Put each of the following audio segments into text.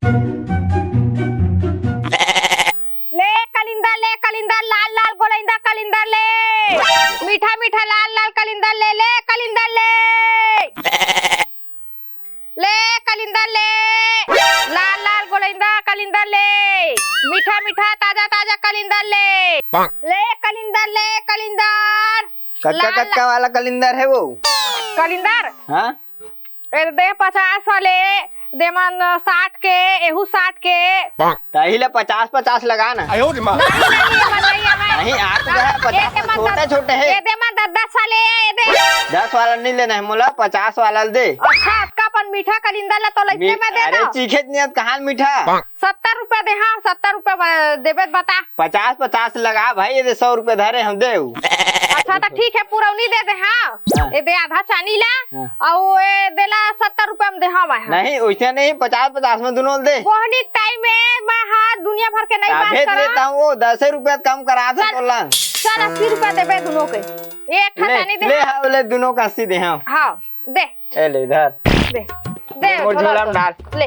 ले कलिंदर लाल लाल गोलैंदा कलिंदर ले, मीठा मीठा लाल लाल कलिंदर ले, ले कलिंदर ले, ले कलिंदर ले, लाल लाल गोलैंदा कलिंदर ले, मीठा मीठा ताजा ताजा कलिंदर ले, ले कलिंदर ले कलिंदर। कच्चा कच्चा वाला कलिंदर है वो कलिंदर हाँ दे 50 वाले दे मन 60 के एहू 60 के तहिले 50-50 लगा ना। नहीं आप जो है 50 छोटे छोटे है। ये दे मन 10 वाले दे 10 वाला नहीं लेना है मोला 50 वाला दे। अच्छा इसका अपन मीठा कलिंदर ला तो लइसे में दे अरे दो। चीखे नियत कहाँ मीठा 70 रुपया दे। हाँ 70 रुपया देबे बता। 50-50 लगा भाई ये 100 रुपए धरे हम दे। अच्छा तो ठीक है पूरा उन्हीं दे दे। हाँ ये दे आधा चानी ला और ये देला 70 रुपया में दे। हाँ भाई नहीं वैसे नहीं 50-50 में दोनों दे। कोहनी टाइम में मैं हाँ दुनिया भर के नहीं बात भेज करा। देता हूँ वो 10 रुपया कम करा दे बोला। चल 80 रुपया देबे दोनों के। एक खजानी दे। ले हाँ ले दोनों का 80 दे। हाँ हाँ दे ए ले इधर दे दे मोर झोला में डाल। ले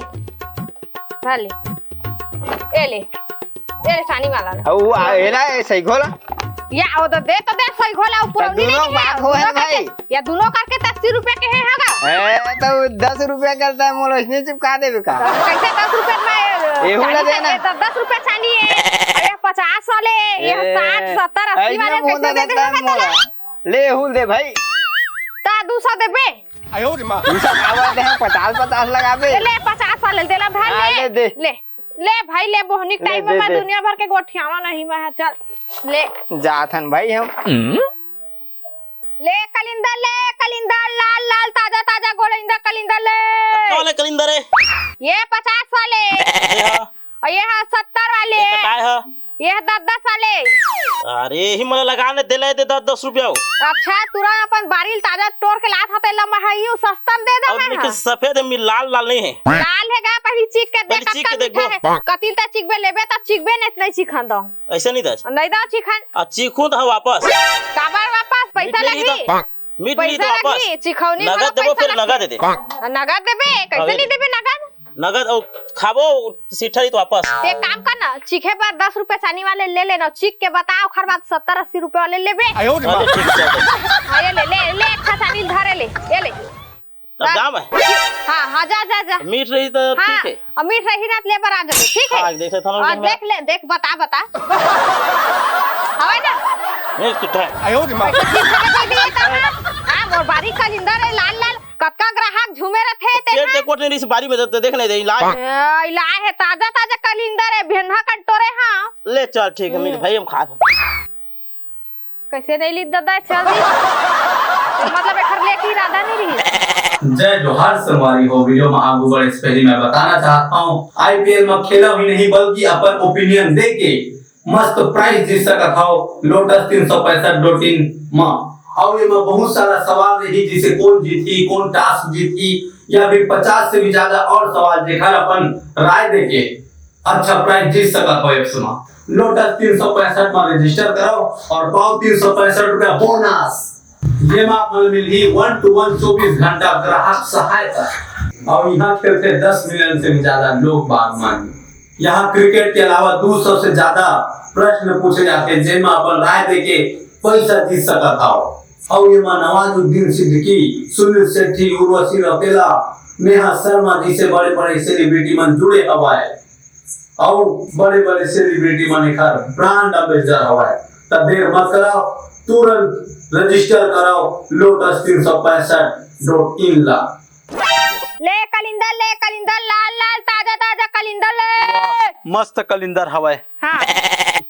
डाल ले ले चानी वाला ले। वो एला सही खोला या ओ तो दे सही खोला ऊपर नहीं दोनों बात हो है भाई। या दोनों करके 80 रुपए के है होगा। तो 10 रुपया करता है मोला इसने चिपका देबे का। कैसे 10 रुपए में एहू ला देना 10 रुपए चानी है। अरे 50 वाले ये 60 70 80 वाले कैसे दे देगा। ले हुल दे भाई ता 200 देबे। आयो रे मां 200 आवा दे 50-50 लगाबे। ले 50 वाले देला भाई। ले ले भाई ले बोहनी टाइम में मैं दुनिया भर के गोठियावा नहीं मैं। चल ले जाथन भाई हम ले कलिंदर लाल लाल ताजा ताजा गोलैंदा कलिंदर ले। कितना वाले कलिंदर है ये 50 वाले और ये 70 वाले काय है ये 10 वाले। अरे ही मला लगाने दे ले दे 10 रुपया। अच्छा तुरंत अपन बारील ताजा तोड़ के लात हते लम्बा है यू सस्ता में दे दे। और लेकिन सफेद है लाल लाल नहीं है। लाल है गा पहली चीक के देख चीक के देखबो कतिल ता चीकबे लेबे ता चीकबे नहीं चिखन दो। ऐसे नहीं दस नहीं दो चिखन आ चीखू तो वापस काबर वापस पैसा लगी मीट नहीं तो पैसा वापस लगी चिखौनी नगद देबो फिर नगद दे दे। नगद देबे कैसे नहीं देबे नगद नगद और खाबो सिठरी तो वापस। एक काम कर ना चीखे पर 10 रुपए चानी वाले ले लेना चीख के बताओ खर बात 70-80 रुपए वाले लेबे। हाँ ये ले एक चानी धरे ले ये ले दाम है। हाँ हाँ जा मीट रही तो ठीक है। और मीट रही ना ले पर आ जाओ ठीक है। देख ले थाना देख ले देख बता हवा जा नहीं कितना आयो रे मां हां मोर बारी कलिंदर है लाल लाल कतका ग्राहक झूमे रहते पेट ते कोट नहीं इस बारी में देख ले दे इलाज इलाज है ताजा ताजा कलिंदर है भेन्ना कंटोरे। हाँ ले चल ठीक है मेरे भाई हम खा कैसे नहीं ली दादा चल दी मतलब घर लेके इरादा नहीं रही। जय जोहार संगवारी हो वीडियो में आगू बढ़े से पहले मैं बताना चाहता हूँ आईपीएल में खेला ही नहीं बल्कि अपन ओपिनियन दे के मस्त प्राइज जीत सकत हो लोटस 365.in में। और ये में बहुत सारा सवाल रही जिसे कौन जीती कौन टास्क जीती या फिर 50 से भी ज्यादा और सवाल जेकर अपन राय देके अच्छा प्राइज जीत सकत हो। एप्स में लोटस 365 में रजिस्टर करो और पाओ 365 रुपया बोनस। ये में मिली 1 to 1 24 घंटा ग्राहक सहायता और यहाँ खेलते 10 मिलियन से भी ज्यादा लोग बागवान। यहाँ क्रिकेट के अलावा 200 से ज्यादा प्रश्न पूछे जाते हैं जिनमें अपन राय देके पैसा जीत सकता था। और ये नवाजुद्दीन सिद्दीकी सुनील शेट्टी उर्वशी रौतेला नेहा शर्मा जैसे बड़े बड़े सेलिब्रिटी मन जुड़े हवा है और बड़े बड़े सेलिब्रिटी मन एक ब्रांड एम्बेसडर हवा है। तब देर मत कराओ तुरंत रजिस्टर कराओ लोटस 365.in ला। ले कलिंदर लाल लाल ताजा ताजा कलिंदर ले मस्त कलिंदर हवा है। हाँ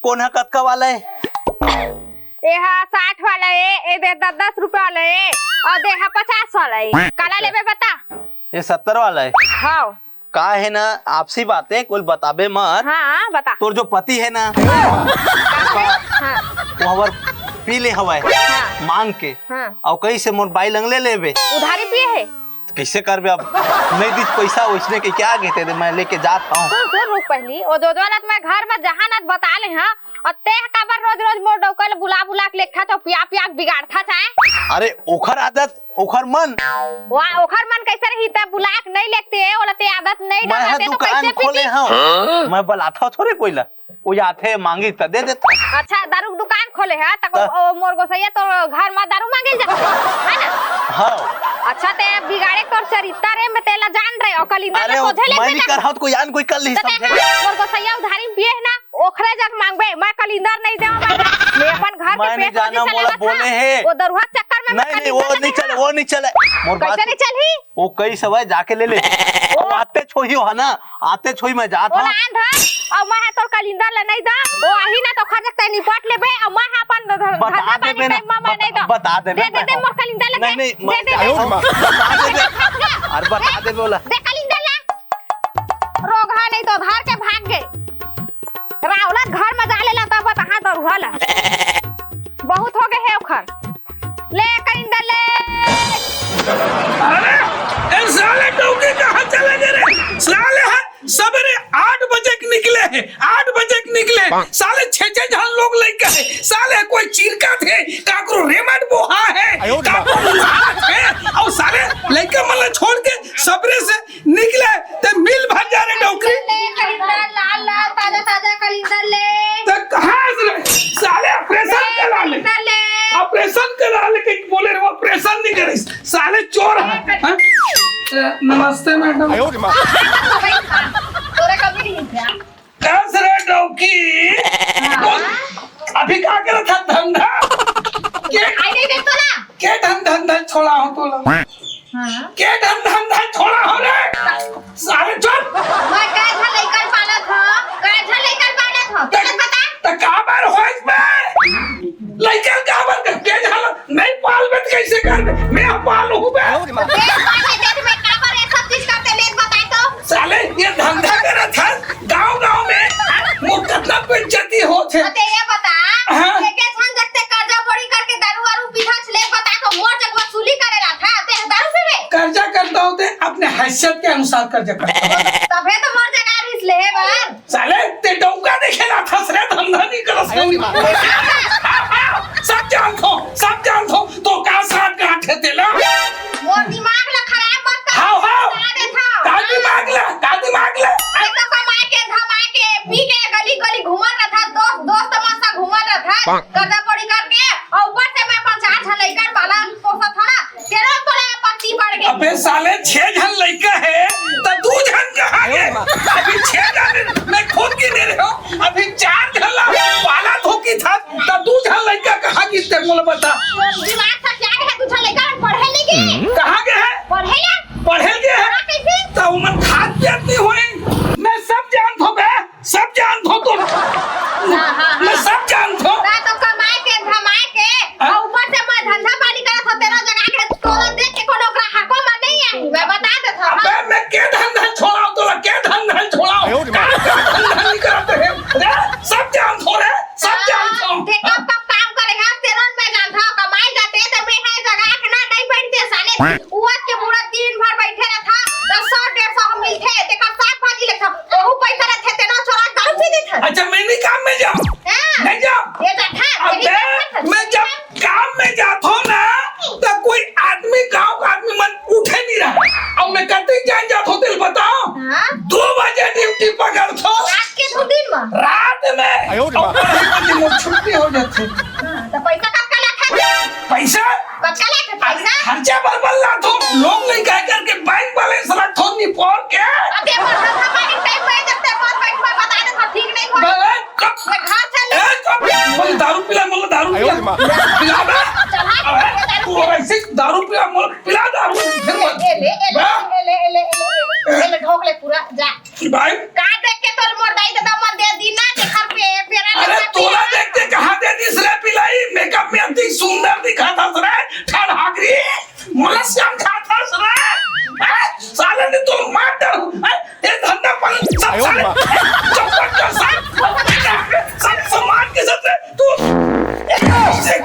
कौन है कतका वाला है ये 60 वाला है ये दे 10 रुपए वाला है और दे 50 वाला है। काला लेबे बता ये 70 वाला है। हाँ का है ना आपसी बातें कोई बताबे मत। हाँ बता तोर जो पति है ना हाँ वो हवर पी ले हवा है हाँ मांग के हाँ और कहीं से मोर बाई लंगले लेबे उधारी पिए है कैसे कर बे अब नहीं दी पैसा वैसने के क्या कहते थे मैं लेके जाता हूँ। सुन रुक पहली ओ दो दौलत में घर में जहानत बता ले हां और ते काबर रोज रोज मोर डौकल बुला बुला के लेखा तो पिया पिया बिगाड़ता चाहे। अरे ओखर आदत ओखर मन वाह ओखर मन कैसे रही त बुला के नहीं लेते है ओला ते आदत नहीं मैं डालते तो दुकान कैसे खोले पीती। हां मैं बुलाता थोड़े कोईला वो आथे मांगी त दे देता। अच्छा दारू दुकान खोले है तक मोर गोसैया तो घर में दारू मांगे जा है ना। हां अच्छा ते बिगाड़े तोर चरित्र रे में तेला जान रहे ओ कलिंदा अरे ले सोझे ले मैं नहीं कर रहा कोई आन कोई कर ली समझे मोर गोसैया उधारी पिए ना ओखरे जग मांगबे मैं कलिंदर नहीं देवा मैं अपन घर के नहीं पेट जाना मोला बोले है वो दरुआ चक्कर में नहीं वो नहीं चले वो नहीं चले मोर बात कैसे नहीं चली वो कई सवाय जाके ले ले वो आते छोई हो ना आते छोई मैं जाता ओला आंधा और मैं तोर कलिंदर ले नहीं दा वो आही ना तो खजक ते निपट लेबे और मैं अपन बता दे बे ना नहीं दो बता दे दे मोर कलिंदर ले नहीं दे दे बता दे अरे बता दे बोला दे कलिंदर ला रोगा नहीं तो धार के भाग गए रावला घर में जा लेला तब कहां दरुआ ला बहुत हो गए है ओखर ले कलिंदर ले। अरे ए साले डौके कहाँ चले गए रे साले है सवेरे 8 बजे के निकले हैं 8 बजे के निकले साले 6 जन लोग लेके है साले कोई चिरका थे काकरो रेमंड बोहा है काकरो थे और साले लेके मतलब छोड़ के सवेरे से निकले ते मिल भर जा रे डौके ले कलिंदर लाल लाल ताजा ताजा कलिंदर ले तो कहाँ से साले ऑपरेशन करा ले ऑपरेशन करा ले के बोले रे ऑपरेशन नहीं करे साले चोर है। नमस्ते मैडम तोरे कभी नहीं था कैसे रे डौकी अभी क्या कर था धंधा के आई नहीं देखतो ना के धंधा छोड़ा हो तो के धंधा छोड़ा हो रे साले चुप मैं काय था लेकर पाला था तुझे पता तो काबर हो इसमें लेकर काबर के झाल नहीं पाल में कैसे कर मैं पालू बे मैं काबर ये सब चीज करते ले बताए तो साले ये धंधा करा था गांव में मुकदमा पे जती हो थे अते ये बता हाँ। के छन जगते कर्जा बोरी करके दारू वारू पीधा ले बता तो मोर जग वसूली करेला था ते दारू से रे कर्जा करता होते अपने हैसियत के अनुसार कर्जा करता तबे तो मोर जग आरिस ले है बार साले ते डौका देखेला फसरे धंधा नहीं करस सब जान थो तो का साथ गांठे तेला मोर दिमाग ला खराब मत कर हां बता दे था का दिमाग ला अरे तो कमाए के धमाए के पी के गली गली घूमत रहा दोस्त तमाशा घूमत रहा कर्जा बोरी करके और ऊपर से मैं 50 लेकर वाला पोसा था ना तेरा तोला पत्ती पड़ गई अबे साले 6 जन लड़का है तो 2 जन कहां गए अभी 6 जन मैं खुद की दे रहा हूं अभी 4 जन वाला धोखी था तो 2 जन लड़का कहां की ते मोला बता दिमाग से क्या है तुझे लेकर पढ़े नहीं कहां गए है पढ़े गए है तो उमन खाद पियत नहीं हुए मैं सब जानत हो बे सब जानत हो तो मैं सब जानत हो ना तो कमाए के धमाए के और ऊपर से मैं धंधा पानी करत हो तेरा जगह के तोला देख के कोनो ग्राहको में नहीं आई मैं बता दे था अबे मैं के धंधा छोड़ाऊं तो के धंधा छोड़ाऊं धंधा नहीं करते है रे सब जानत हो रे सब जानत हो ते कब काम करेगा तेरा मैं जानता हूं कमाई जाते तो मैं है जगह के ना नहीं बैठते साले उवत के पूरा दिन भर बैठे रहा था 100 150 मिलते ते का साग भाजी लेता ओहू पैसा रहते तेरा छोरा दारू पी देता अच्छा मैं नहीं काम में जाऊं नहीं जाऊं ये जाता अबे मैं जब काम में जाता हूं ना तो कोई आदमी गांव का आदमी मन उठे नहीं रहा और मैं कते जान जाता हूं दिल बताओ हां 2 बजे ड्यूटी पकड़ता रात के 2 दिन में रात में और छुट्टी हो जाती तो पैसा कब का रखा पैसा खर्चा बर्बाद ना तो लोग नहीं कह करके बैंक बैलेंस रखो नहीं फोन के अबे बड़ा हमारी टाइम पे जब तक फोन बैंक में बता दे तो ठीक नहीं हो मैं घर चल बोल दारू पिला मोला दारू पिला बे अबे तू ऐसे दारू पिला मोला पिला दारू फिर ले ढोक ले पूरा जा भाई का देख के तोर मोर दाई दादा मन दे दी ना ते घर पे पेरा अरे तोला देख के कहां दे दिस रे पिलाई मेकअप में अति सुंदर दिखाता रे ठाड़ हागरी मोला श्याम खाता रे साले ने तो मार दे ये धंधा पर सब साले चौपट का सब समाज के साथ तू एक